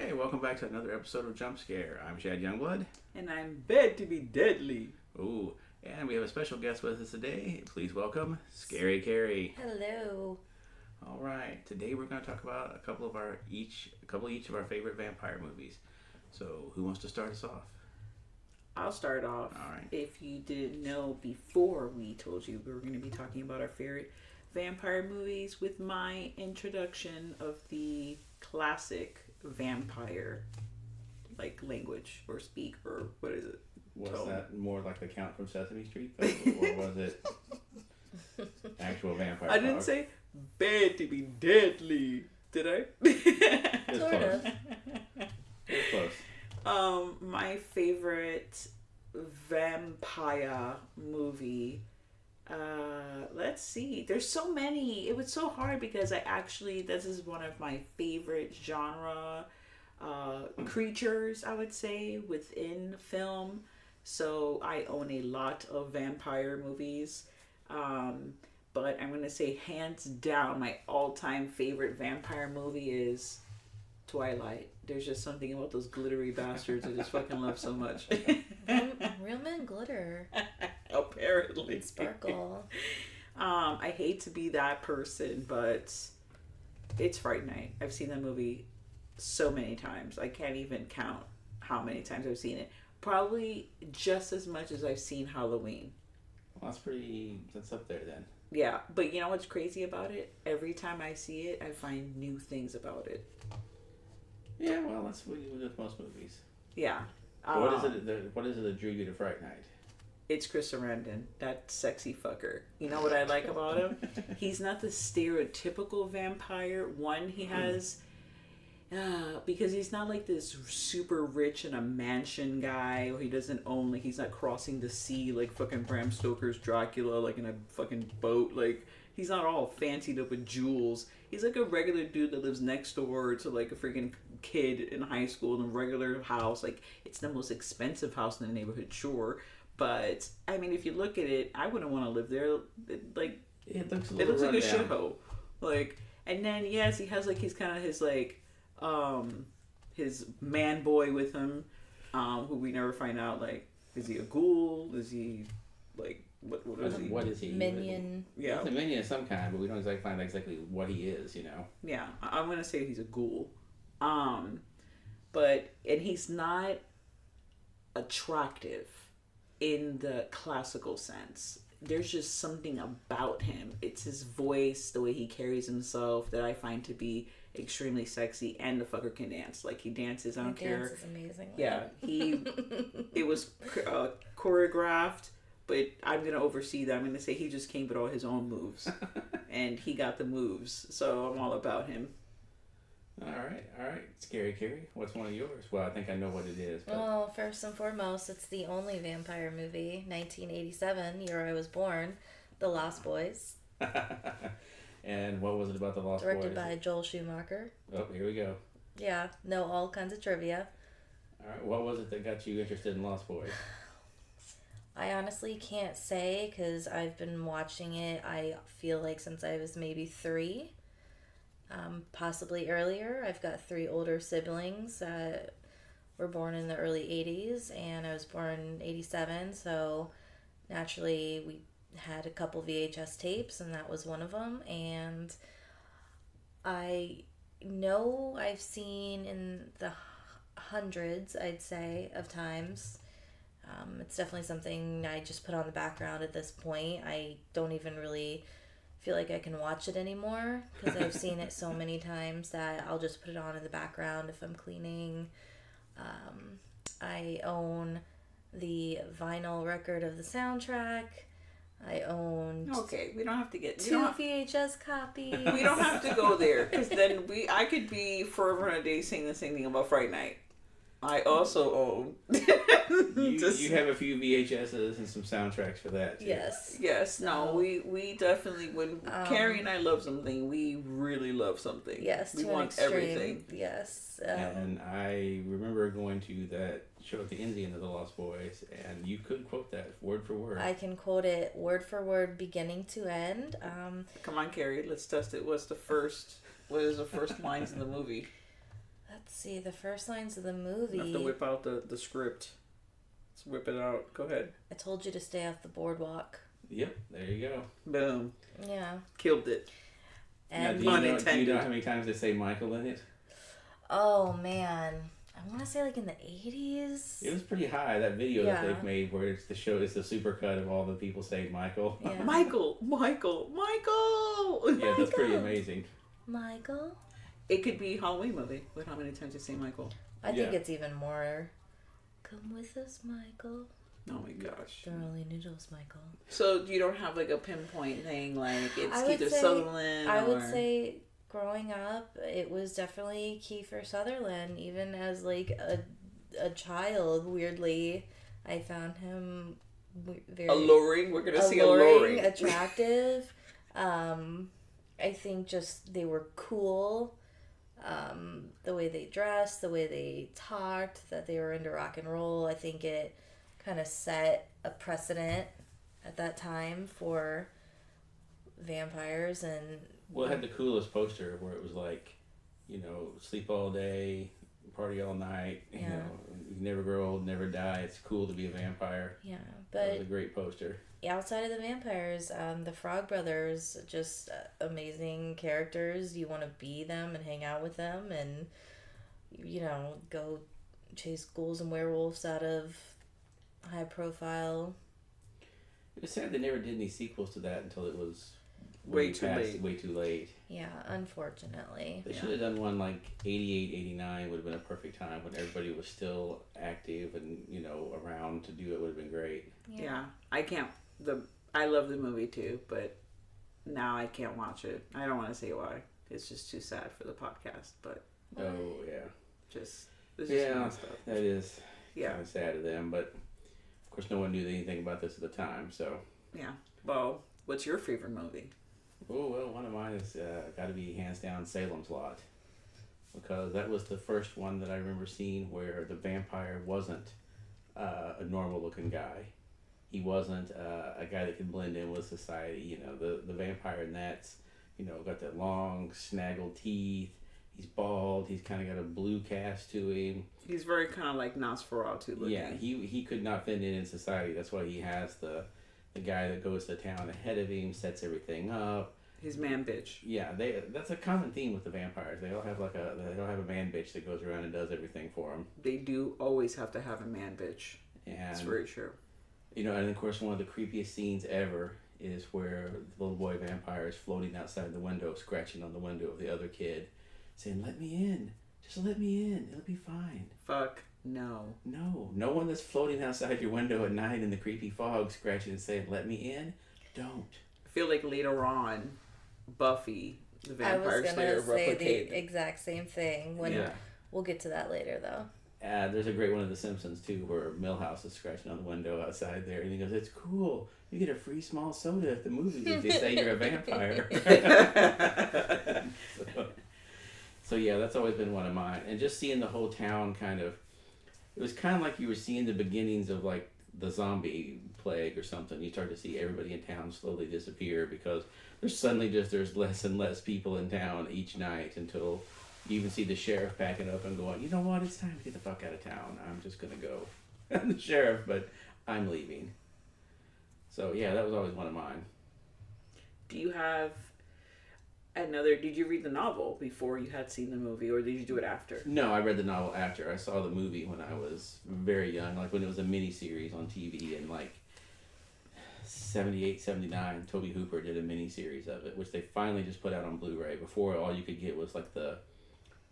Okay, welcome back to another episode of Jump Scare. I'm Shad Youngblood. And I'm bed to be deadly. Ooh, and we have a special guest with us today. Please welcome Scary Carrie. Hello. All right, today we're going to talk about a couple each of our favorite vampire movies. So, who wants to start us off? I'll start off. All right. If you didn't know before we told you we were going to be talking about our favorite vampire movies with my introduction of the classic vampire language or speak or what is it? Was that more like the Count from Sesame Street though, or was it actual vampire? I didn't say bad to be deadly, did I? It's Sort close. of. It's close. My favorite vampire movie. Let's see. There's so many. It was so hard because this is one of my favorite genre creatures, I would say, within film. So I own a lot of vampire movies. But I'm going to say hands down, my all-time favorite vampire movie is Twilight. There's just something about those glittery bastards I just fucking love so much. Real men glitter. Apparently. And sparkle. I hate to be that person, but it's Fright Night. I've seen that movie so many times. I can't even count how many times I've seen it. Probably just as much as I've seen Halloween. Well, that's up there then. Yeah, but you know what's crazy about it? Every time I see it, I find new things about it. Yeah, well, that's what you do with most movies. Yeah. What is it that drew you to Fright Night? It's Chris Sarandon, that sexy fucker. You know what I like about him? He's not the stereotypical vampire. One, he has... because he's not like this super rich in a mansion guy, or he doesn't own, he's not crossing the sea like fucking Bram Stoker's Dracula, in a fucking boat. He's not all fancied up with jewels. He's like a regular dude that lives next door to a freaking kid in high school in a regular house. It's the most expensive house in the neighborhood, sure. But, I mean, if you look at it, I wouldn't want to live there. It looks like a shithole. And then, yes, he has, his kind of his man boy with him, who we never find out, is he a ghoul? Is he, what is he? What is he? Minion. Yeah. He's a minion of some kind, but we don't exactly find exactly what he is, Yeah, I'm going to say he's a ghoul. And he's not attractive in the classical sense. There's just something about him. It's his voice, the way he carries himself, that I find to be extremely sexy. And the fucker can dance. He dances, I don't care. Dances amazingly. Yeah, it was choreographed, but I'm going to oversee that. I'm going to say he just came with all his own moves. And he got the moves, so I'm all about him. All right. Scary Carrie, what's one of yours? Well, I think I know what it is. But... Well, first and foremost, it's the only vampire movie, 1987, year I was born, The Lost Boys. And what was it about The Lost Boys? Directed by Joel Schumacher. Oh, here we go. Yeah, know all kinds of trivia. All right, what was it that got you interested in Lost Boys? I honestly can't say because I've been watching it, I feel like since I was maybe 3. Possibly earlier. I've got 3 older siblings that were born in the early 80s, and I was born in 87, so naturally we had a couple VHS tapes, and that was one of them. And I know I've seen in the hundreds, I'd say, of times. It's definitely something I just put on the background at this point. I don't even really feel like I can watch it anymore because I've seen it so many times that I'll just put it on in the background if I'm cleaning. I own the vinyl record of the soundtrack. I own We don't have to get 2 VHS copies. We don't have to go there because then I could be forever and a day saying the same thing about Fright Night. I also own. You have a few VHSs and some soundtracks for that too. Yes. Yes. No. We definitely when Carrie and I love something, we really love something. Yes. We to an want extreme. everything. Yes. And I remember going to that show at the Indian of the Lost Boys, and you could quote that word for word. I can quote it word for word, beginning to end. Come on, Carrie. Let's test it. What is the first lines in the movie? Let's see, the first lines of the You movie. have to whip out the script. Let's whip it out. Go ahead. I told you to stay off the boardwalk. Yep, there you go. Boom. Yeah. Killed it. Now, And do you know how many times they say Michael in it? oh man, I want to say like in the 80s. It was pretty high. That video Yeah. that they've made where it's the supercut of all the people saying Michael. Yeah. Michael. Yeah, that's pretty amazing. Michael. It could be a Halloween movie with how many times you say Michael. I think Yeah. it's even more. Come with us, Michael. Oh my gosh. They're only noodles, Michael. So you don't have like a pinpoint thing like it's I would Kiefer say- Sutherland I or... would say growing up, it was definitely Kiefer Sutherland. Even as like a child, weirdly, I found him very alluring. We're gonna see alluring. attractive. I think just they were cool. The way they dressed, the way they talked, that they were into rock and roll. I think it kind of set a precedent at that time for vampires. And Well, it had the coolest poster where it was like, sleep all day, party all night. You Yeah. know, you never grow old, never die. It's cool to be a vampire. yeah, That was but a great poster. outside of the vampires, the Frog Brothers, just amazing characters. You want to be them and hang out with them and, go chase ghouls and werewolves out of high profile. It was sad they never did any sequels to that until it was Way too late. Way too late. Yeah, unfortunately. They should have done one like 88, 89 would have been a perfect time when everybody was still active and, around to do it would have been great. Yeah. I love the movie too, but now I can't watch it. I don't want to say why. It's just too sad for the podcast, but Oh, yeah. it's just Yeah, messed up. that is Yeah. kind of sad of them, but of course no one knew anything about this at the time, so. Yeah. Well, what's your favorite movie? Oh, well, one of mine is got to be hands down Salem's Lot. Because that was the first one that I remember seeing where the vampire wasn't a normal looking guy. He wasn't a guy that could blend in with society. The vampire in that's, got that long, snaggled teeth. He's bald. He's kind of got a blue cast to him. He's very kind of like Nosferatu looking. Yeah, he could not fit in society. That's why he has the guy that goes to town ahead of him, sets everything up. His man bitch. Yeah, that's a common theme with the vampires. They all have a man bitch that goes around and does everything for them. They do always have to have a man bitch. And That's very true. and of course one of the creepiest scenes ever is where the little boy vampire is floating outside the window, scratching on the window of the other kid, saying, "Let me in. Just let me in. It'll be fine." Fuck no. No one that's floating outside your window at night in the creepy fog scratching and saying, "Let me in." Don't. I feel like later on, Buffy, the I was Vampire gonna Slayer, say replicate. the exact same thing. Yeah. We'll get to that later, though. There's a great one of The Simpsons too, where Milhouse is scratching on the window outside there, and he goes, "It's cool. You get a free small soda at the movies if they say you're a vampire." So yeah, that's always been one of mine. And just seeing the whole town it was kind of like you were seeing the beginnings of like the zombie plague or something. You start to see everybody in town slowly disappear because there's less and less people in town each night until you even see the sheriff packing up and going, "You know what? It's time to get the fuck out of town. I'm just going to go." I'm the sheriff, but I'm leaving. So yeah, that was always one of mine. Do you have did you read the novel before you had seen the movie, or did you do it after? No, I read the novel after. I saw the movie when I was very young, like when it was a miniseries on TV in like 78, 79. Toby Hooper did a miniseries of it, which they finally just put out on Blu-ray. Before, all you could get was like the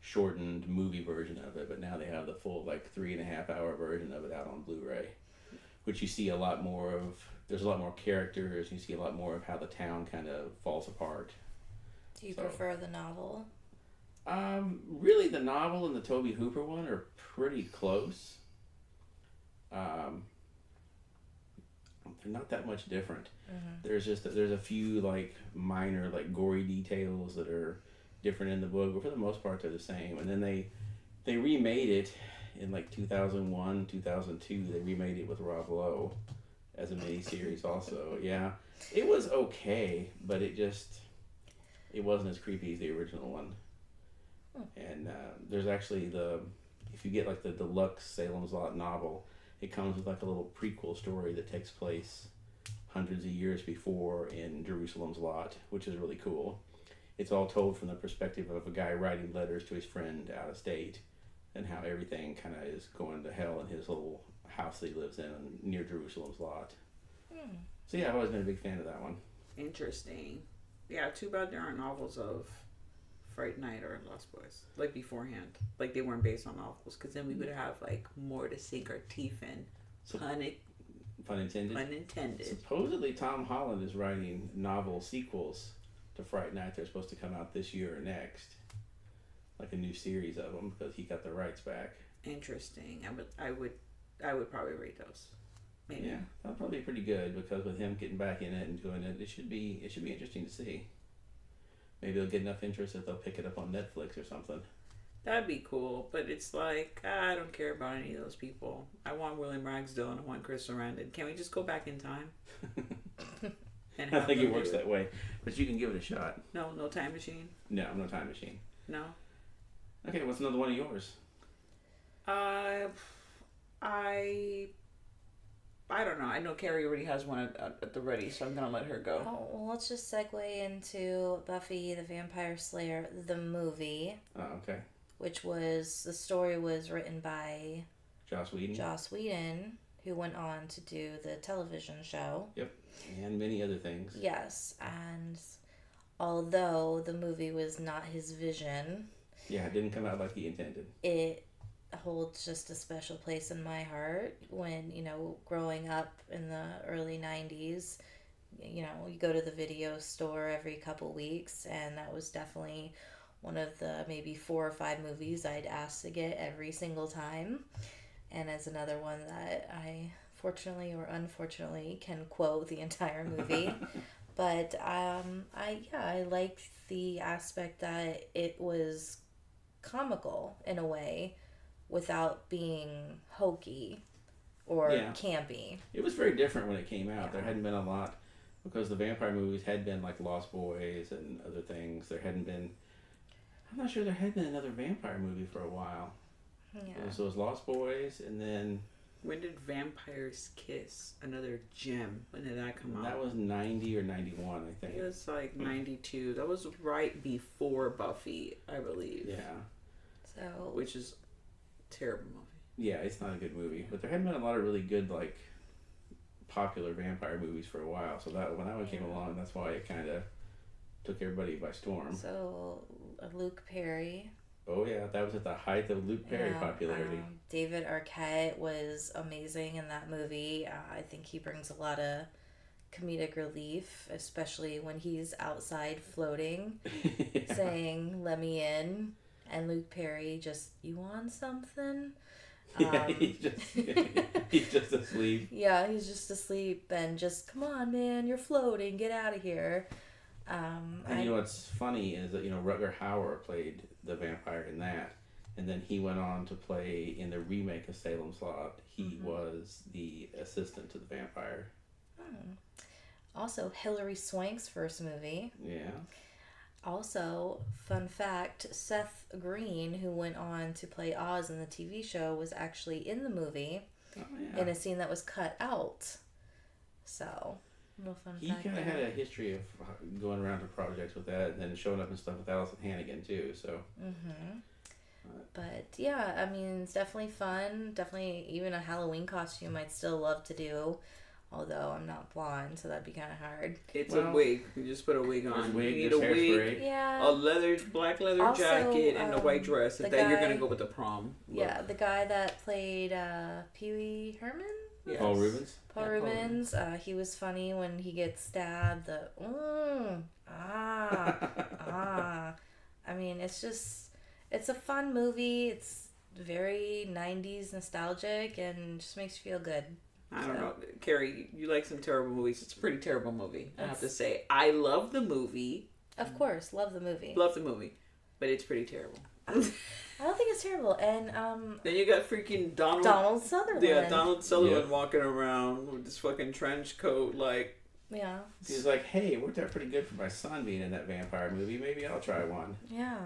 shortened movie version of it, but now they have the full like 3.5 hour version of it out on Blu-ray, which you see a lot more of. There's a lot more characters. You see a lot more of how the town kind of falls apart. Do you prefer the novel? Really, the novel and the Toby Hooper one are pretty close. They're not that much different. Mm-hmm. There's a few like minor like gory details that are different in the book, but for the most part they're the same. And then they remade it in like 2001, 2002. They remade it with Rob Lowe as a miniseries also. Yeah, it was okay, but it wasn't as creepy as the original one. And there's actually if you get like the deluxe Salem's Lot novel, it comes with like a little prequel story that takes place hundreds of years before in Jerusalem's Lot, which is really cool. It's all told from the perspective of a guy writing letters to his friend out of state, and how everything kind of is going to hell in his little house that he lives in near Jerusalem's Lot. So yeah, I've always been a big fan of that one. Interesting. Yeah, too bad there aren't novels of Fright Night or Lost Boys like beforehand. Like they weren't based on novels, because then we would have like more to sink our teeth in. Pun intended. Pun intended. Supposedly Tom Holland is writing novel sequels to Fright Night. They're supposed to come out this year or next, like a new series of them, because he got the rights back. Interesting. I would probably read those. Maybe. Yeah, that'll probably be pretty good, because with him getting back in it and doing it, it should be interesting to see. Maybe they'll get enough interest that they'll pick it up on Netflix or something. That'd be cool, but it's like, I don't care about any of those people. I want William Ragsdale and I want Chris Sarandon. Can we just go back in time? I think it works that way, but you can give it a shot. No time machine? No time machine. No? Okay, what's another one of yours? I don't know. I know Carrie already has one at the ready, so I'm going to let her go. Oh, well, let's just segue into Buffy the Vampire Slayer, the movie. Oh, okay. The story was written by Joss Whedon, who went on to do the television show. Yep, and many other things. Yes, and although the movie was not his vision... Yeah, it didn't come out like he intended. It holds just a special place in my heart. When, growing up in the early 90s, you go to the video store every couple weeks, and that was definitely one of the maybe 4 or 5 movies I'd ask to get every single time. And as another one that I fortunately or unfortunately can quote the entire movie. But I liked the aspect that it was comical in a way without being hokey or campy. It was very different when it came out. Yeah. There hadn't been a lot, because the vampire movies had been like Lost Boys and other things. There hadn't been, I'm not sure there had been another vampire movie for a while. Yeah. So it was Lost Boys, and then... When did Vampires Kiss? Another gem. When did that come out? That was 90 or 91, I think. It was like 92. That was right before Buffy, I believe. Yeah. So... Which is a terrible movie. Yeah, it's not a good movie. But there hadn't been a lot of really good, like, popular vampire movies for a while. So that when that one came along, that's why it kind of took everybody by storm. So, Luke Perry... Oh yeah, that was at the height of Luke Perry popularity. David Arquette was amazing in that movie. I think he brings a lot of comedic relief, especially when he's outside floating, saying, "Let me in," and Luke Perry just, "You want something?" Yeah, he's just asleep. Yeah, he's just asleep, and just, "Come on, man, you're floating. Get out of here." And you know what's funny is that Rutger Hauer played the vampire in that, and then he went on to play in the remake of Salem's Lot. He was the assistant to the vampire. Also, Hilary Swank's first movie. Yeah. Also, fun fact, Seth Green, who went on to play Oz in the TV show, was actually in the movie in a scene that was cut out. So... He kind of had a history of going around to projects with that, and then showing up and stuff with Allison Hannigan too. So. But yeah, I mean, it's definitely fun. Definitely, even a Halloween costume I'd still love to do. Although I'm not blonde, so that'd be kind of hard. It's a wig. You just put a wig on. Wig, you need a wig, yeah, a black leather jacket, and a white dress. And then you're gonna go with the prom look. Yeah, the guy that played Pee Wee Herman. Yes. Paul Rubens. Paul Rubens. He was funny when he gets stabbed. I mean, it's a fun movie. It's very 90s nostalgic and just makes you feel good. I don't know. Carrie, you like some terrible movies. It's a pretty terrible movie, I have to say. I love the movie. Of course, love the movie. Love the movie. But it's pretty terrible. I don't think it's terrible. And then you got freaking Donald Sutherland. Yeah, Donald Sutherland walking around with this fucking trench coat, like. Yeah. He's like, hey, it worked out pretty good for my son being in that vampire movie. Maybe I'll try one. Yeah.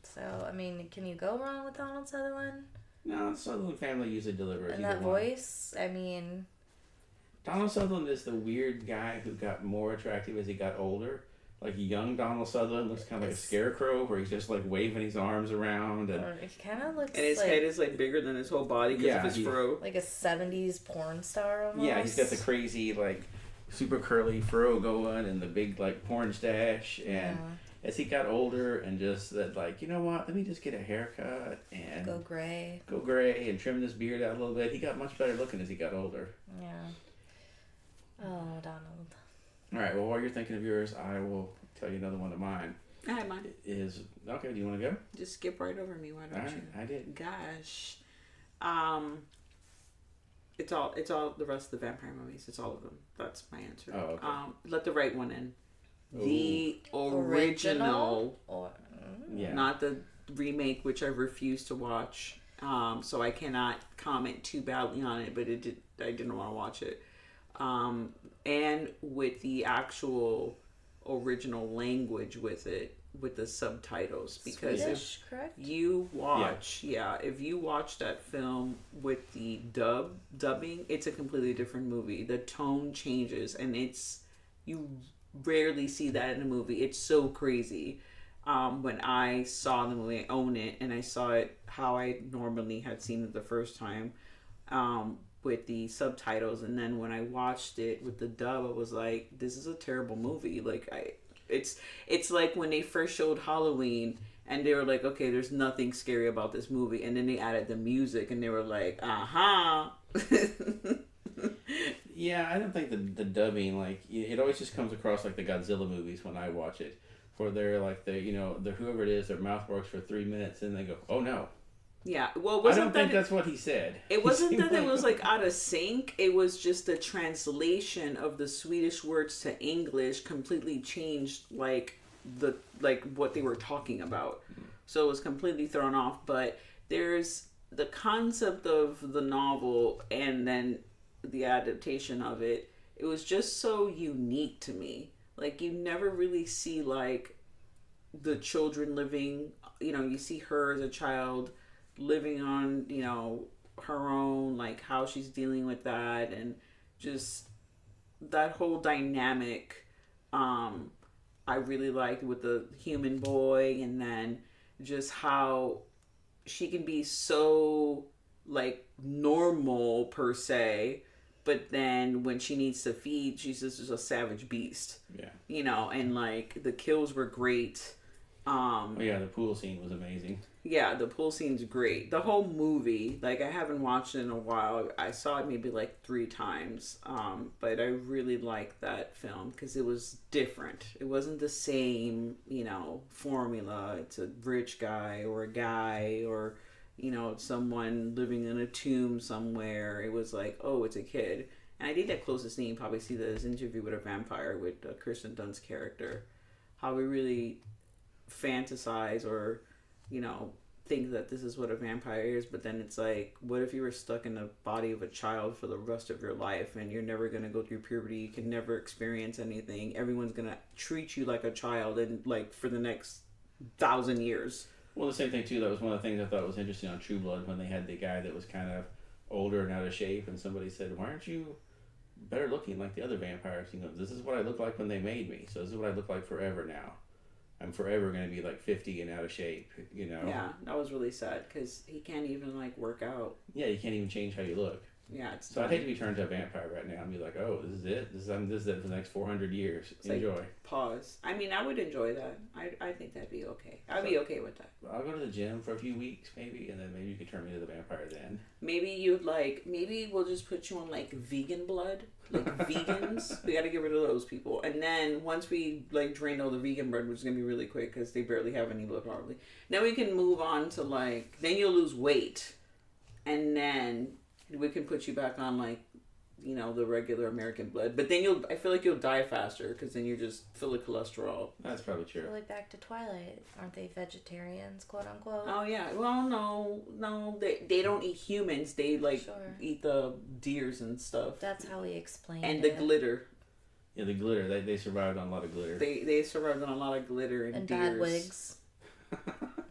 So, I mean, can you go wrong with Donald Sutherland? No, Sutherland family usually delivers. And that voice, I mean... Donald Sutherland is the weird guy who got more attractive as he got older. Like young Donald Sutherland looks kind of like a scarecrow, where he's just like waving his arms around, and it kind of looks. And his head is like bigger than his whole body because of his fro. Like a '70s porn star almost. Yeah, he's got the crazy like super curly fro going and the big like porn stash. And as he got older and just said like, you know what, let me just get a haircut and go gray and trim this beard out a little bit. He got much better looking as he got older. Yeah. Oh, Donald. All right. Well, while you're thinking of yours, I will tell you another one of mine. I have mine. Is okay. Do you want to go? Just skip right over me. Why don't you? I did. Gosh, it's all the rest of the vampire movies. It's all of them. That's my answer. Oh, okay. Let the right one in. Ooh. The original, yeah, not the remake, which I refuse to watch. So I cannot comment too badly on it. But I didn't want to watch it. And with the actual original language with it, with the subtitles, because Swedish, correct? You watch, if you watch that film with the dubbing, it's a completely different movie. The tone changes, and you rarely see that in a movie. It's so crazy. When I saw the movie, I own it, and I saw it how I normally had seen it the first time. With the subtitles, and then when I watched it with the dub, I was like, this is a terrible movie. Like it's like when they first showed Halloween and they were like, okay, there's nothing scary about this movie, and then they added the music and they were like, Yeah, I don't think the dubbing, like, it always just comes across like the Godzilla movies when I watch it, where they're like the whoever it is, their mouth works for 3 minutes and they go, oh no. Yeah, well, I don't think that's what he said. It wasn't that it was like out of sync. It was just the translation of the Swedish words to English completely changed, like what they were talking about. So it was completely thrown off. But there's the concept of the novel and then the adaptation of it. It was just so unique to me. Like, you never really see like the children living. You see her as a child living on, her own, like how she's dealing with that, and just that whole dynamic I really liked with the human boy, and then just how she can be so like normal per se, but then when she needs to feed, she's just a savage beast. Yeah. And like the kills were great. The pool scene was amazing. Yeah, the pool scene's great. The whole movie, like, I haven't watched it in a while. I saw it maybe like 3 times. But I really liked that film because it was different. It wasn't the same, formula. It's a rich guy or a guy or, someone living in a tomb somewhere. It was like, oh, it's a kid. And I think that closest thing you probably see this Interview with a Vampire with Kirsten Dunst's character. How we really fantasize or think that this is what a vampire is, but then it's like, what if you were stuck in the body of a child for the rest of your life and you're never going to go through puberty, you can never experience anything, everyone's going to treat you like a child and like for the next 1,000 years. Well, the same thing too, that was one of the things I thought was interesting on True Blood, when they had the guy that was kind of older and out of shape, and somebody said, why aren't you better looking like the other vampires? He goes, this is what I look like when they made me, so this is what I look like forever now. I'm forever going to be like 50 and out of shape, Yeah, that was really sad because he can't even like work out. Yeah, you can't even change how you look. Yeah, so I'd hate to be turned to a vampire right now and be like, oh, this is it? This is it for the next 400 years. It's enjoy. Like, pause. I mean, I would enjoy that. I think that'd be okay. I'd be okay with that. I'll go to the gym for a few weeks maybe, and then maybe you could turn me to the vampire then. Maybe we'll just put you on like vegan blood. Like vegans. We got to get rid of those people. And then once we like drain all the vegan blood, which is going to be really quick because they barely have any blood probably. Then we can move on to like, then you'll lose weight. And then we can put you back on like, the regular American blood. But then I feel like you'll die faster because then you're just full of cholesterol. That's probably true. Like back to Twilight. Aren't they vegetarians, quote unquote? Oh yeah. Well, no. They don't eat humans. They eat the deers and stuff. That's how he explained and it. And the glitter. Yeah, the glitter. They survived on a lot of glitter. They survived on a lot of glitter and deers. Bad wigs.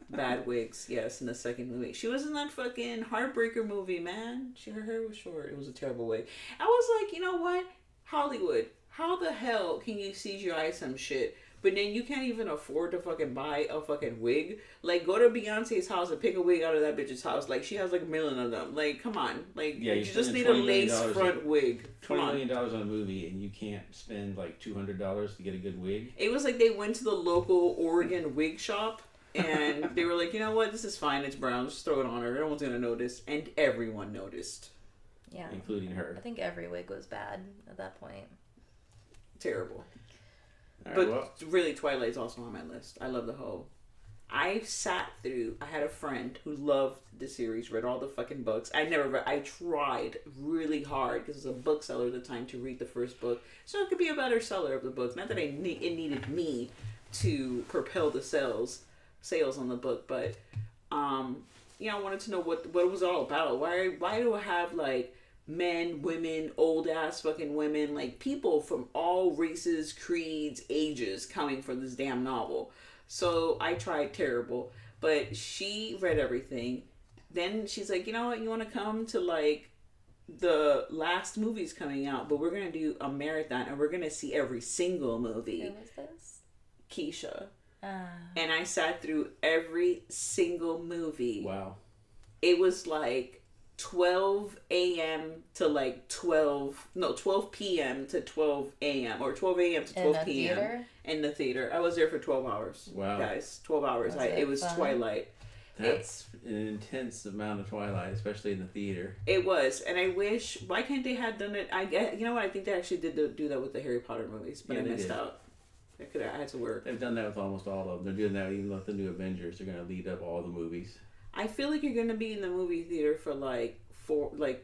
bad wigs. Yes, in the second movie, she was in that fucking Heartbreaker movie. Man, her hair was short. It was a terrible wig. I was like, you know what, Hollywood, how the hell can you CGI some shit? But then you can't even afford to fucking buy a fucking wig. Like, go to Beyonce's house and pick a wig out of that bitch's house. Like, she has like a million of them. Like, come on. Like, Yeah, you just need a lace front wig. $20 million on a movie, and you can't spend like $200 to get a good wig. It was like they went to the local Oregon wig shop, and they were like, you know what, this is fine. It's brown. Just throw it on her. No one's gonna notice. And everyone noticed. Yeah. Including her. I think every wig was bad at that point. Terrible. All right, But well, really, Twilight's also on my list. I love the whole. I had a friend who loved the series, read all the fucking books. I tried really hard because I was a bookseller at the time to read the first book. So it could be a better seller of the book. Not that it needed me to propel the sales on the book, but, I wanted to know what it was all about. Why do I have, like, men, women, old ass fucking women, like people from all races, creeds, ages coming for this damn novel. So I tried terrible, but she read everything. Then she's like, you know what, you want to come to like the last movie's coming out, but we're going to do a marathon and we're going to see every single movie. Who was this? Keisha. And I sat through every single movie. wow. It was like 12 a.m. to like 12 p.m. to 12 a.m. or 12 a.m. to 12 p.m. Theater? In the theater. I was there for 12 hours. Wow. Guys, 12 hours. It was fun? Twilight. That's an intense amount of Twilight, especially in the theater. It was. And I wish, why can't they have done it? You know what? I think they actually did do that with the Harry Potter movies, but Yeah, I they missed did. out. I had to work. They've done that with almost all of them. They're doing that even with the new Avengers. They're going to lead up all the movies. I feel like you're going to be in the movie theater for like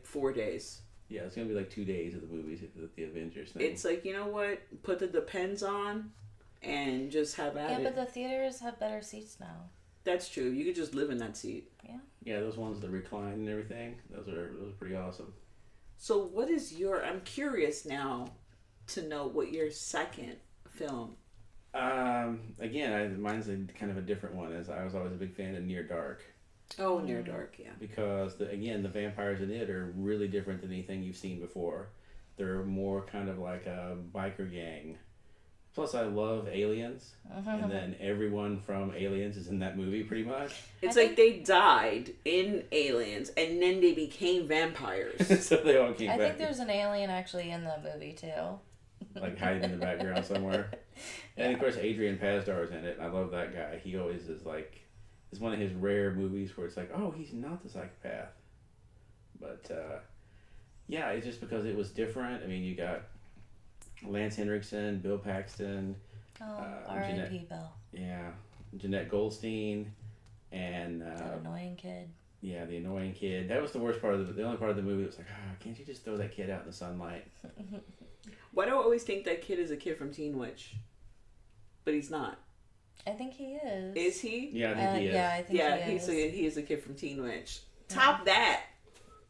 4 days. Yeah, it's going to be like 2 days of the movies with the Avengers thing. It's like, you know what? Put the Depends on and just have at it. Yeah, but the theaters have better seats now. That's true. You could just live in that seat. Yeah. Yeah, those ones that recline and everything. Those are pretty awesome. So what is I'm curious now to know what your second film. Again, mine's kind of a different one. As I was always a big fan of Near Dark. Oh, Near Dark, yeah. Because the vampires in it are really different than anything you've seen before. They're more kind of like a biker gang. Plus, I love Aliens, and then everyone from Aliens is in that movie pretty much. It's like they died in Aliens, and then they became vampires. So they all came I back. think there's an alien actually in that movie too. Like hiding in the background somewhere. And of course, Adrian Pasdar is in it, and I love that guy. He always is like, it's one of his rare movies where it's like, oh, he's not the psychopath. But, yeah, it's just because it was different. I mean, you got Lance Henriksen, Bill Paxton. Oh, R.I.P. Bill. Yeah, Jeanette Goldstein, and That annoying kid. yeah, the annoying kid. That was the worst part of the only part of the movie that was like, can't you just throw that kid out in the sunlight? Why do I always think that kid is a kid from Teen Witch? But he's not. I think he is. Is he? Yeah, I think he is. Yeah, I think he is. He is a kid from Teen Witch. Top that.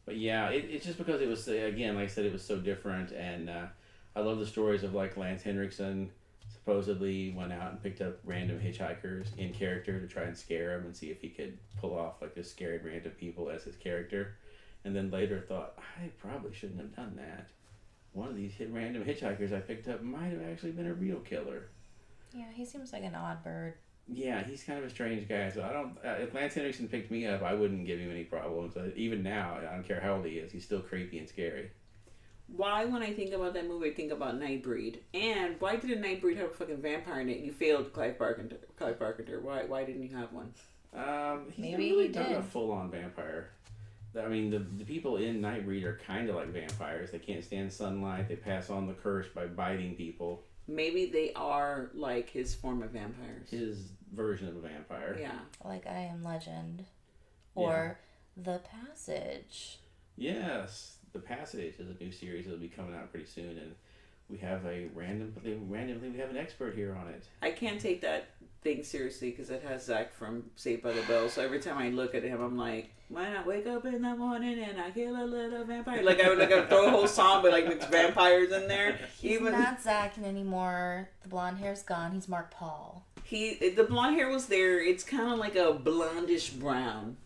But yeah, it's just because it was, again, like I said, it was so different, and I love the stories of like Lance Henriksen supposedly went out and picked up random hitchhikers in character to try and scare them and see if he could pull off like just scaring random people as his character, and then later thought, I probably shouldn't have done that. One of these random hitchhikers I picked up might have actually been a real killer. Yeah, he seems like an odd bird. Yeah, he's kind of a strange guy. So I don't. If Lance Henriksen picked me up, I wouldn't give him any problems. Even now, I don't care how old he is. He's still creepy and scary. Why, when I think about that movie, I think about Nightbreed. And why didn't Nightbreed have a fucking vampire in it? You failed Clive Barker. Why didn't you have one? He's Maybe not really he done did. a full-on vampire. I mean, the people in Nightbreed are kind of like vampires. They can't stand sunlight. They pass on the curse by biting people. Maybe they are like his form of vampires. His version of a vampire. Yeah. Like I Am Legend. Or The Passage. Yes. The Passage is a new series that'll be coming out pretty soon, and we have randomly we have an expert here on it. I can't take that thing seriously because it has Zach from Saved by the Bell. So every time I look at him, I'm like, why not wake up in the morning and I kill a little vampire? Like I would throw a whole song, but like mix vampires in there. He's not Zach anymore. The blonde hair's gone. He's Mark Paul. The blonde hair was there. It's kind of like a blondish brown.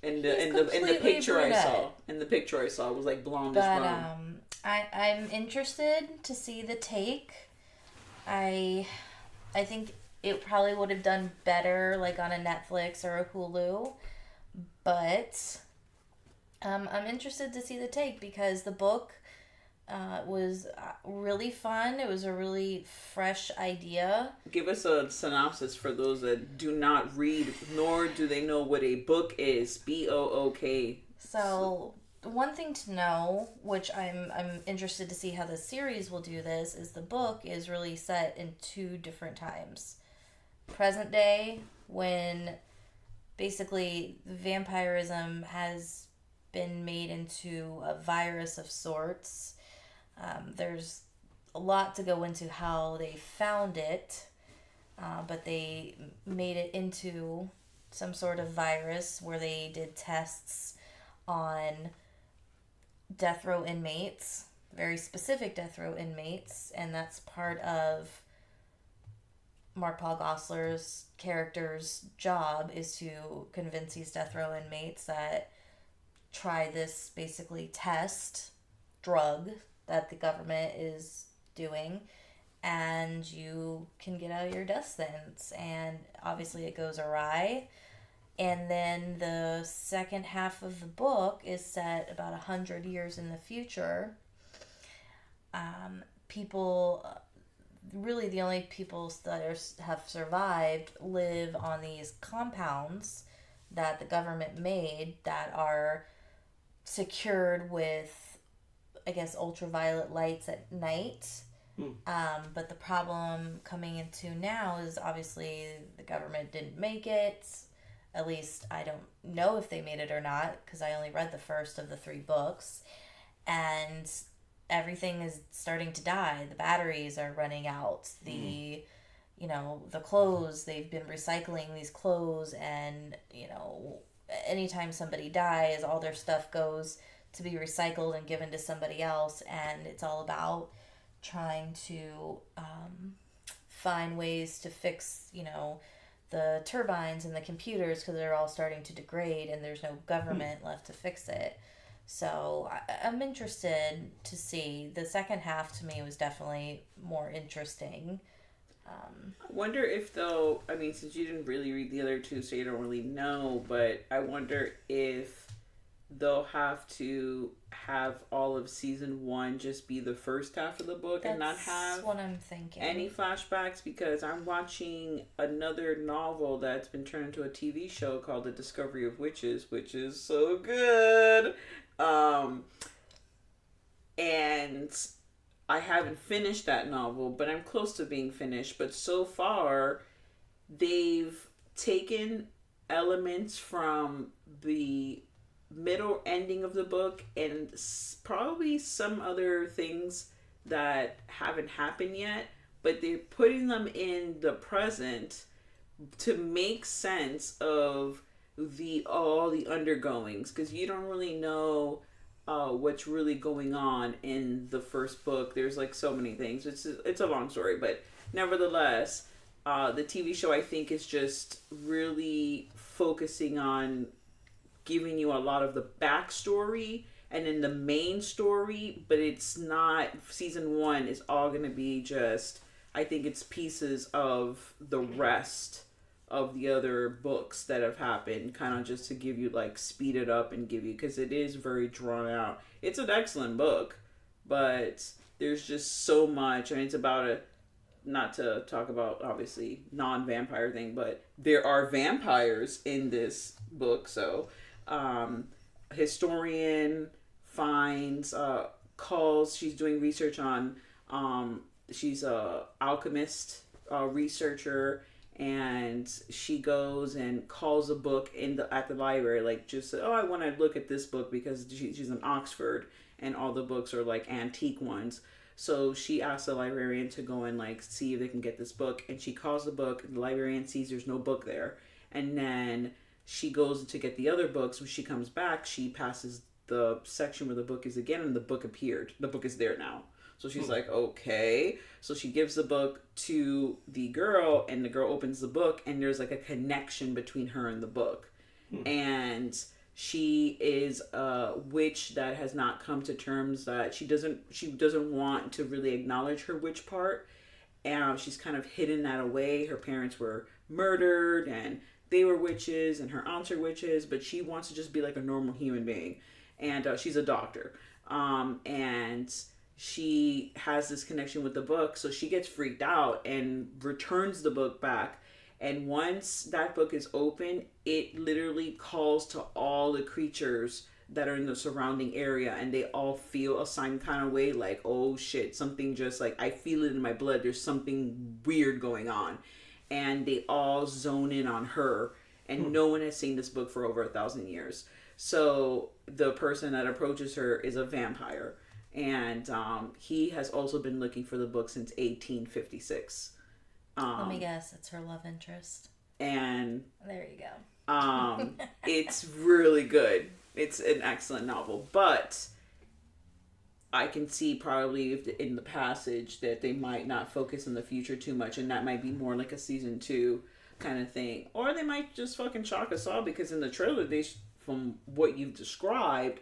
In the picture I saw. In the picture I saw, it was like blondish brown. I'm interested to see the take. I think it probably would have done better like on a Netflix or a Hulu, but I'm interested to see the take because the book was really fun. It was a really fresh idea. Give us a synopsis for those that do not read, nor do they know what a book is. BOOK. So one thing to know, which I'm interested to see how the series will do this, is the book is really set in two different times. Present day, when basically vampirism has been made into a virus of sorts. There's a lot to go into how they found it, but they made it into some sort of virus where they did tests on death row inmates, very specific death row inmates, and that's part of Mark Paul Gosselaar's character's job is to convince these death row inmates that try this basically test drug that the government is doing and you can get out of your death sentence. And obviously it goes awry. And then the second half of the book is set about 100 years in the future. People, really the only people that have survived live on these compounds that the government made that are secured with, I guess, ultraviolet lights at night. But the problem coming into now is obviously the government didn't make it. At least I don't know if they made it or not because I only read the first of the 3 books. And everything is starting to die. The batteries are running out. The clothes, they've been recycling these clothes, and, anytime somebody dies, all their stuff goes to be recycled and given to somebody else, and it's all about trying to find ways to fix, the turbines and the computers because they're all starting to degrade and there's no government left to fix it. So I'm interested to see. The second half to me was definitely more interesting. I wonder if though, since you didn't really read the other 2, so you don't really know, but I wonder if they'll have to have all of season 1 just be the first half of the book and not have what I'm thinking. Any flashbacks, because I'm watching another novel that's been turned into a TV show called The Discovery of Witches, which is so good. And I haven't finished that novel, but I'm close to being finished. But so far, they've taken elements from the middle ending of the book and probably some other things that haven't happened yet, but they're putting them in the present to make sense of all the undergoings, because you don't really know what's really going on in the first book. There's like so many things. It's a long story, but nevertheless, the TV show I think is just really focusing on giving you a lot of the backstory and then the main story, but it's not, season 1 is all going to be just, I think it's pieces of the rest of the other books that have happened, kind of just to give you, like, speed it up and give you, because it is very drawn out. It's an excellent book, but there's just so much, it's about not to talk about, obviously, non-vampire thing, but there are vampires in this book, so historian finds, calls, she's doing research on, she's a alchemist, researcher, and she goes and calls a book at the library, like, just, I want to look at this book because she's in Oxford, and all the books are, like, antique ones. So she asks the librarian to go and, like, see if they can get this book, and she calls the book, the librarian sees there's no book there, and then she goes to get the other books. When she comes back, she passes the section where the book is again, and the book appeared. The book is there now. So she's like, okay. So she gives the book to the girl, and the girl opens the book, and there's like a connection between her and the book. And she is a witch that has not come to terms that she doesn't want to really acknowledge her witch part. And she's kind of hidden that away. Her parents were murdered, and they were witches, and her aunts are witches, but she wants to just be like a normal human being. And she's a doctor. And she has this connection with the book, so she gets freaked out and returns the book back. And once that book is open, it literally calls to all the creatures that are in the surrounding area, and they all feel a certain kind of way, like, oh shit, something just like, I feel it in my blood, there's something weird going on. And they all zone in on her, and no one has seen this book for over 1,000 years. So the person that approaches her is a vampire, and he has also been looking for the book since 1856. Let me guess, it's her love interest. And there you go. It's really good. It's an excellent novel, but I can see probably in the passage that they might not focus on the future too much, and that might be more like a season 2 kind of thing. Or they might just fucking shock us all, because in the trailer, from what you've described,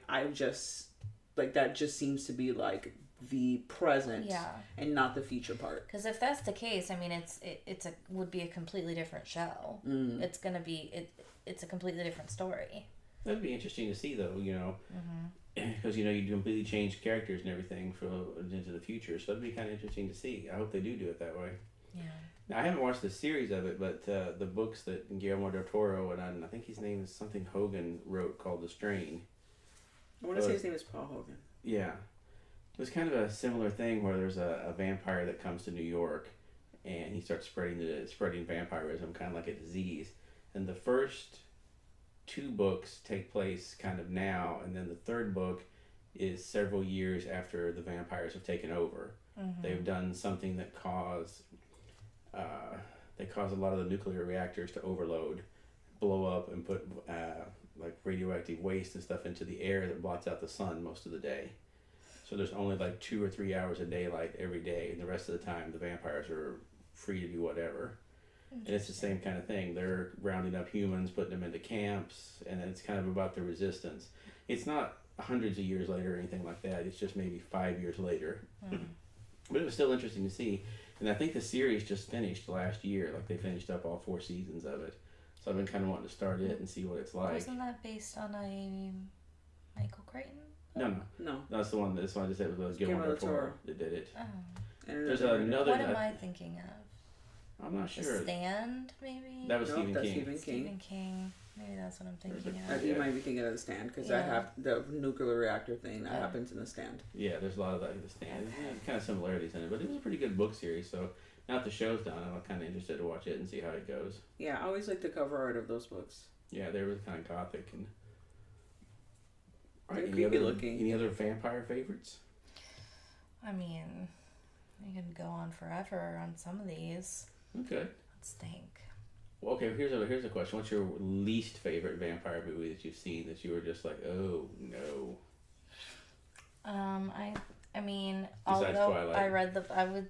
that just seems to be like the present and not the future part. Because if that's the case, I mean, would be a completely different show. It's gonna be it's a completely different story. That'd be interesting to see, though. Because you completely change characters and everything into the future, so that'd be kind of interesting to see. I hope they do it that way. Yeah. Now, I haven't watched the series of it, but the books that Guillermo del Toro and I think his name is something Hogan wrote called The Strain. I want to say his name is Paul Hogan. Yeah. It was kind of a similar thing where there's a vampire that comes to New York, and he starts spreading vampirism, kind of like a disease. And the first 2 books take place kind of now, and then the third book is several years after the vampires have taken over. They've done something that caused a lot of the nuclear reactors to overload, blow up, and put like radioactive waste and stuff into the air that blots out the sun most of the day. So there's only like 2 or 3 hours of daylight every day, and the rest of the time the vampires are free to do whatever. And it's the same kind of thing. They're rounding up humans, putting them into camps, and it's kind of about the resistance. It's not hundreds of years later or anything like that. It's just maybe 5 years later. But it was still interesting to see. And I think the series just finished last year. Like, they finished up all 4 seasons of it. So I've been kind of wanting to start it and see what it's like. Wasn't that based on a Michael Crichton? No. That's the one. This one I just said was Guillermo del Toro that did it. Oh. There's another. What am I thinking of? I'm not sure. The Stand, maybe? That was Stephen King. Stephen King. Maybe that's what I'm thinking of. You might be thinking of The Stand, because the nuclear reactor thing that happens in The Stand. Yeah, there's a lot of that in The Stand. There's kind of similarities in it, but it was a pretty good book series. So now that the show's done, I'm kind of interested to watch it and see how it goes. Yeah, I always like the cover art of those books. Yeah, they were kind of gothic and. They're creepy looking. Any other vampire favorites? I mean, you can go on forever on some of these. Okay. Let's think. Well, okay, here's a question. What's your least favorite vampire movie that you've seen that you were just like, oh no? I mean, besides although Twilight. I would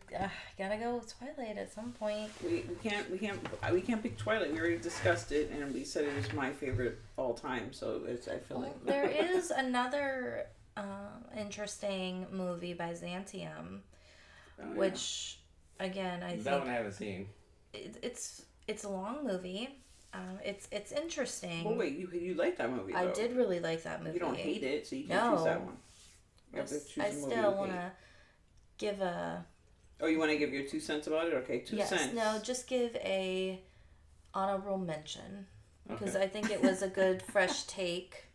gotta go with Twilight at some point. We can't pick Twilight. We already discussed it, and we said it was my favorite all time. So I feel like there is another interesting movie by Xantium, which again I think that one I haven't seen. It's a long movie. It's interesting. Well, wait, you like that movie? Though. I did really like that movie. You don't hate it, so you can choose that one. I still want to give a... Oh, you want to give your 2 cents about it? Okay, 2 cents. Yes, no, just give a honorable mention. Because I think it was a good, fresh take.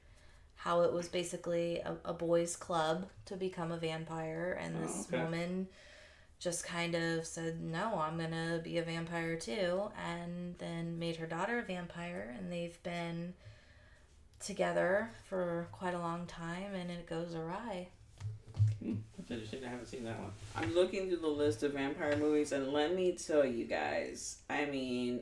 How it was basically a boys' club to become a vampire. And this woman just kind of said, no, I'm going to be a vampire too. And then made her daughter a vampire. And they've been together for quite a long time. And it goes awry. That's interesting. I haven't seen that one. I'm looking through the list of vampire movies, and let me tell you guys. I mean,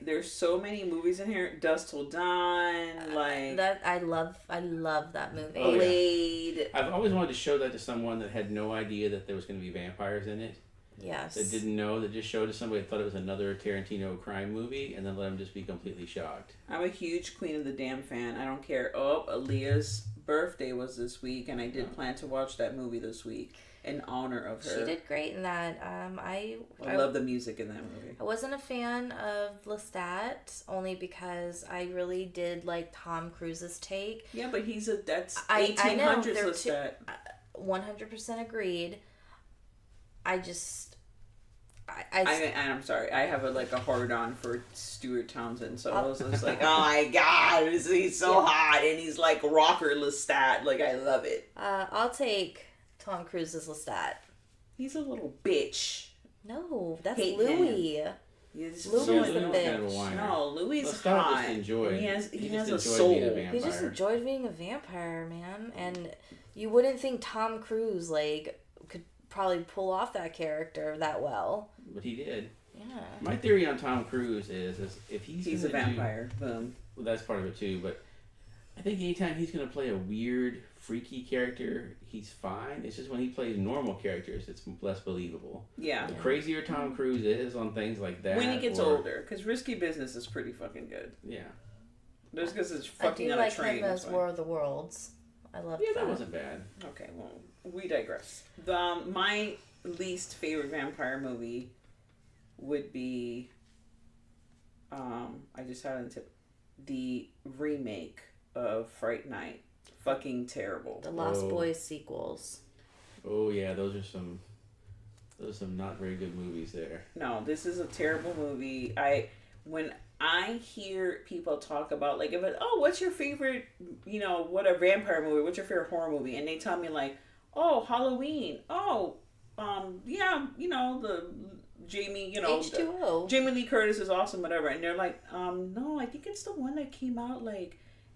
there's so many movies in here. Dusk Till Dawn, like that. I love that movie. Oh, yeah. Blade. I've always wanted to show that to someone that had no idea that there was going to be vampires in it. Yes. That didn't know, that just showed to somebody that thought it was another Tarantino crime movie, and then let them just be completely shocked. I'm a huge Queen of the Damned fan. I don't care. Oh, Aaliyah's birthday was this week, and I did plan to watch that movie this week in honor of her. She did great in that. I love the music in that movie. I wasn't a fan of Lestat only because I really did like Tom Cruise's take. Yeah, but that's I know 1800s Lestat. 100% agreed. I'm sorry. I have a hard on for Stuart Townsend, so I was just like, oh my god, he's so hot, and he's like rocker Lestat. Like, I love it. I'll take Tom Cruise's Lestat. He's a little bitch. No, that's Hate Louis. him. Louis was the kind of a bitch. whiner. No, Louis is Lestat hot. just enjoyed. He has just a enjoyed soul. being a vampire. He just enjoyed being a vampire, man. And you wouldn't think Tom Cruise could probably pull off that character that well. But he did. Yeah. My theory on Tom Cruise is if he's a vampire. Boom. Well, that's part of it too, but I think anytime he's going to play a weird, freaky character, he's fine. It's just when he plays normal characters, it's less believable. Yeah. The crazier Tom Cruise is on things like that. When he gets older, because Risky Business is pretty fucking good. Yeah. Just because it's fucking on a train. I do like him as War of the Worlds. I love that. Yeah, that wasn't bad. Okay, well, we digress. My least favorite vampire movie would be, I just had on the tip, the remake of Fright Night. Fucking terrible. The Lost Boys sequels. Oh yeah, those are some not very good movies there. No, this is a terrible movie. When I hear people talk about what's your favorite, what a vampire movie, what's your favorite horror movie, and they tell me Halloween, the Jamie, H2O. Jamie Lee Curtis is awesome, whatever, and they're like, no, I think it's the one that came out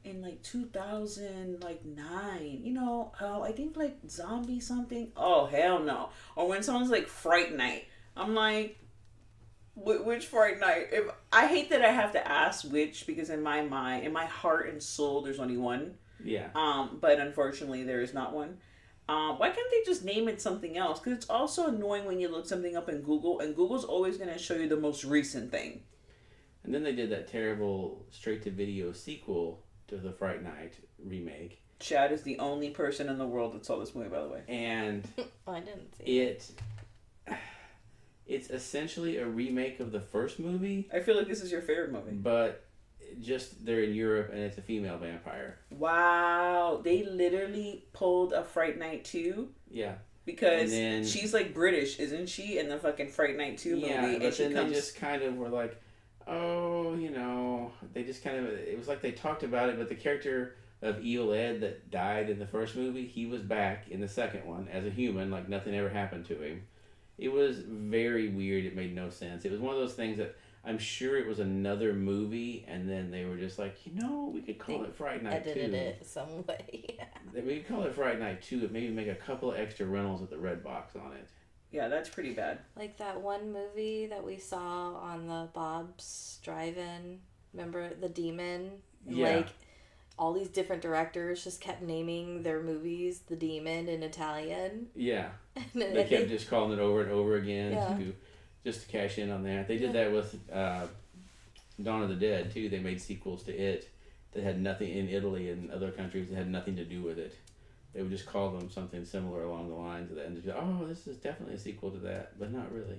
in 2009, I think zombie something. Oh hell no! Or when someone's like Fright Night, I'm like, which Fright Night? If I hate that I have to ask which, because in my mind, in my heart and soul, there's only one. Yeah. But unfortunately, there is not one. Why can't they just name it something else? Because it's also annoying when you look something up in Google, and Google's always going to show you the most recent thing. And then they did that terrible straight-to-video sequel to the Fright Night remake. Chad is the only person in the world that saw this movie, by the way. And I didn't see it. It's essentially a remake of the first movie. I feel like this is your favorite movie. But just they're in Europe and it's a female vampire. Wow. They literally pulled a Fright Night 2. Yeah. Because she's British, isn't she? In the fucking Fright Night 2 movie. Yeah, but and they just kind of were like, they just kind of, it was like they talked about it, but the character of Evil Ed that died in the first movie, he was back in the second one as a human, like nothing ever happened to him. It was very weird. It made no sense. It was one of those things that I'm sure it was another movie, and then they were just like, we could call it Fright Night 2. Edited it some way. We could call it Fright Night 2, and maybe make a couple of extra rentals at the Red Box on it. Yeah, that's pretty bad. Like that one movie that we saw on the Bob's Drive-In. Remember The Demon? Yeah. All these different directors just kept naming their movies The Demon in Italian. Yeah. They kept just calling it over and over again to cash in on that. They did that with Dawn of the Dead, too. They made sequels to it that had nothing in Italy and other countries that had nothing to do with it. They would just call them something similar along the lines of that. And just go, this is definitely a sequel to that, but not really.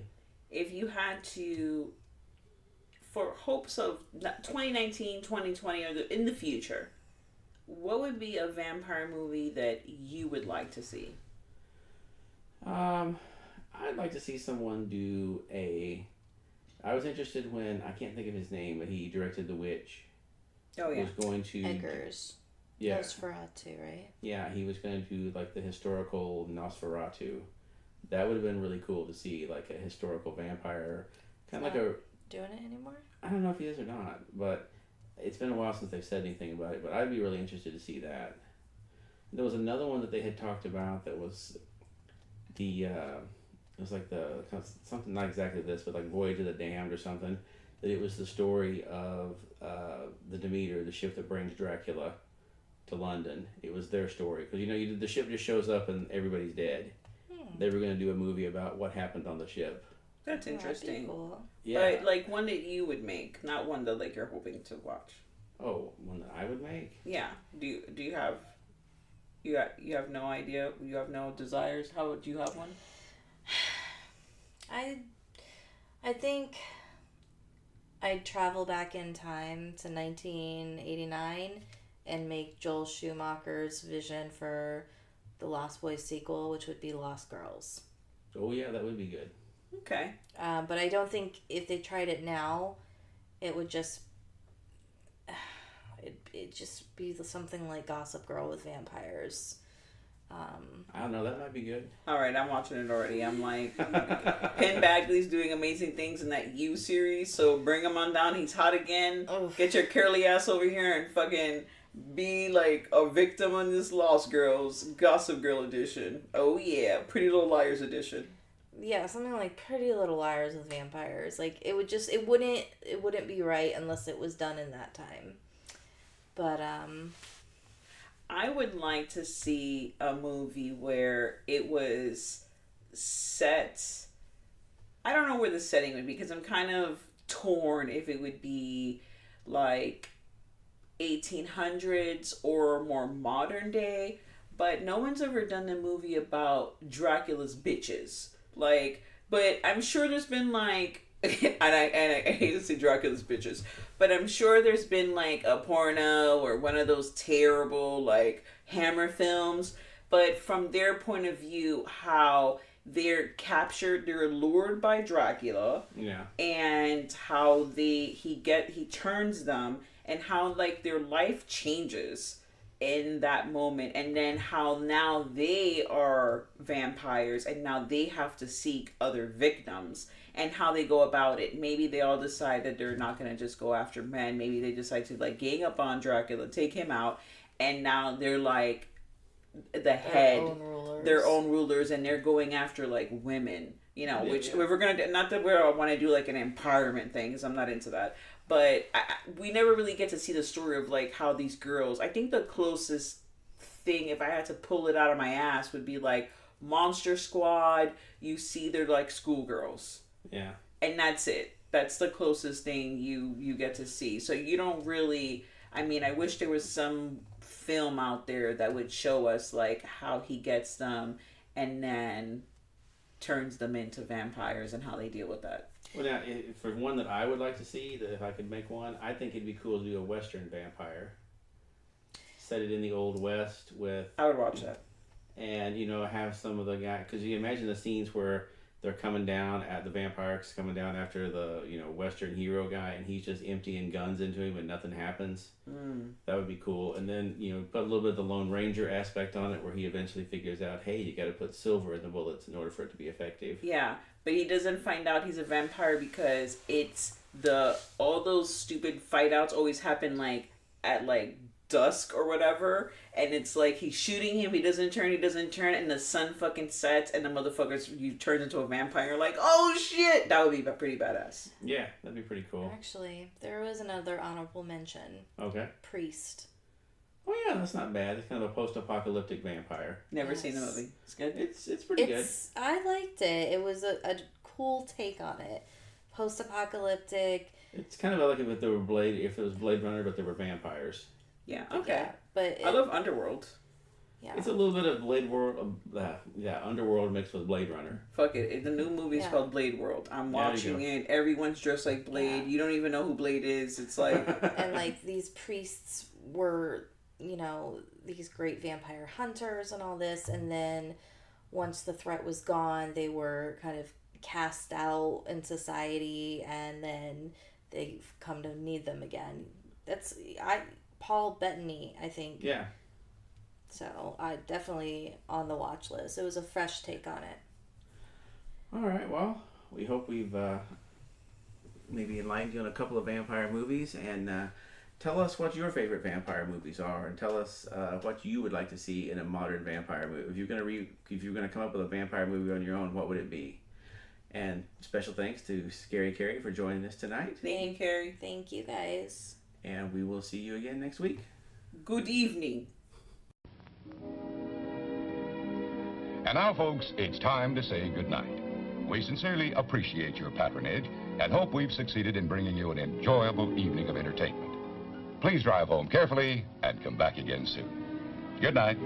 If you had to, for hopes of 2019, 2020, or in the future, what would be a vampire movie that you would like to see? I'd like to see someone do I was interested when, I can't think of his name, but he directed The Witch. Oh, yeah. Was going to... Eggers. Yeah. Nosferatu, right? Yeah, he was going to do the historical Nosferatu. That would have been really cool to see, a historical vampire. Kind of doing it anymore? I don't know if he is or not, but it's been a while since they've said anything about it, but I'd be really interested to see that. There was another one that they had talked about that was it was like something not exactly this, but like Voyage of the Damned or something. That it was the story of the Demeter, the ship that brings Dracula to London. It was their story because the ship just shows up and everybody's dead. They were going to do a movie about what happened on the ship. That's interesting. Cool. Yeah, but like one that you would make, not one that like you're hoping to watch. Oh, one that I would make? Yeah. Do you have? You have no idea. You have no desires. How do you have one? I think I'd travel back in time to 1989 and make Joel Schumacher's vision for the Lost Boys sequel, which would be Lost Girls. Oh yeah, that would be good. Okay. But I don't think if they tried it now, it would just it'd just be something like Gossip Girl with vampires. I don't know. That might be good. All right, I'm watching it already. I'm like, Penn Badgley's doing amazing things in that You series, so bring him on down. He's hot again. Oof. Get your curly ass over here and fucking be like a victim on this Lost Girls Gossip Girl edition. Oh yeah, Pretty Little Liars edition. Yeah, something like Pretty Little Liars with vampires. Like it wouldn't be right unless it was done in that time. But I would like to see a movie where it was set. I don't know where the setting would be because I'm kind of torn if it would be like 1800s or more modern day. But no one's ever done a movie about Dracula's bitches. Like, but I'm sure there's been like, and I hate to say Dracula's bitches, but I'm sure there's been like a porno or one of those terrible like Hammer films. But from their point of view, how they're captured, they're lured by Dracula, yeah, and how he turns them, and how like their life changes in that moment, and then how now they are vampires and now they have to seek other victims, and how they go about it. Maybe they all decide that they're not going to just go after men. Maybe they decide to like gang up on Dracula, take him out, and now they're like the head, their own rulers, and they're going after like women, which we're going to do. Not that we want to do like an empowerment thing, because I'm not into that. But we never really get to see the story of like how these girls. I think the closest thing, if I had to pull it out of my ass, would be like Monster Squad. You see, they're like schoolgirls. Yeah. And that's it. That's the closest thing you get to see. So you don't really. I mean, I wish there was some film out there that would show us like how he gets them and then turns them into vampires and how they deal with that. Well, now, for one that I would like to see, that if I could make one, I think it'd be cool to do a Western vampire. Set it in the Old West with... I would watch that. And, have some of the guys... Because you imagine the scenes where they're coming down at the vampires, coming down after the, Western hero guy, and he's just emptying guns into him and nothing happens. That would be cool. And then, put a little bit of the Lone Ranger aspect on it, where he eventually figures out, hey, you got to put silver in the bullets in order for it to be effective. Yeah. But he doesn't find out he's a vampire because it's all those stupid fight outs always happen like at like dusk or whatever, and it's like he's shooting him, he doesn't turn, and the sun fucking sets, and the motherfucker turns into a vampire. Like, oh shit, that would be pretty badass. Yeah, that'd be pretty cool. Actually, there was another honorable mention. Okay. Priest. Oh yeah, that's not bad. It's kind of a post-apocalyptic vampire. Never seen the movie. It's good. It's pretty good. I liked it. It was a cool take on it. Post-apocalyptic. It's kind of like if it was Blade Runner, but they were vampires. Yeah. Okay. Yeah, but I love Underworld. Yeah. It's a little bit of Underworld mixed with Blade Runner. Fuck it. The new movie is called Blade World. I'm watching it. Everyone's dressed like Blade. Yeah. You don't even know who Blade is. It's like... And like these priests were, these great vampire hunters and all this. And then once the threat was gone, they were kind of cast out in society. And then they've come to need them again. Paul Bettany, I think. Yeah. So I definitely on the watch list. It was a fresh take on it. All right. Well, we hope we've maybe enlightened you on a couple of vampire movies, and tell us what your favorite vampire movies are, and tell us what you would like to see in a modern vampire movie. If you're gonna come up with a vampire movie on your own, what would it be? And special thanks to Scary Carrie for joining us tonight. Thank you, Carrie. Thank you, guys. And we will see you again next week. Good evening. And now, folks, it's time to say goodnight. We sincerely appreciate your patronage and hope we've succeeded in bringing you an enjoyable evening of entertainment. Please drive home carefully and come back again soon. Good night.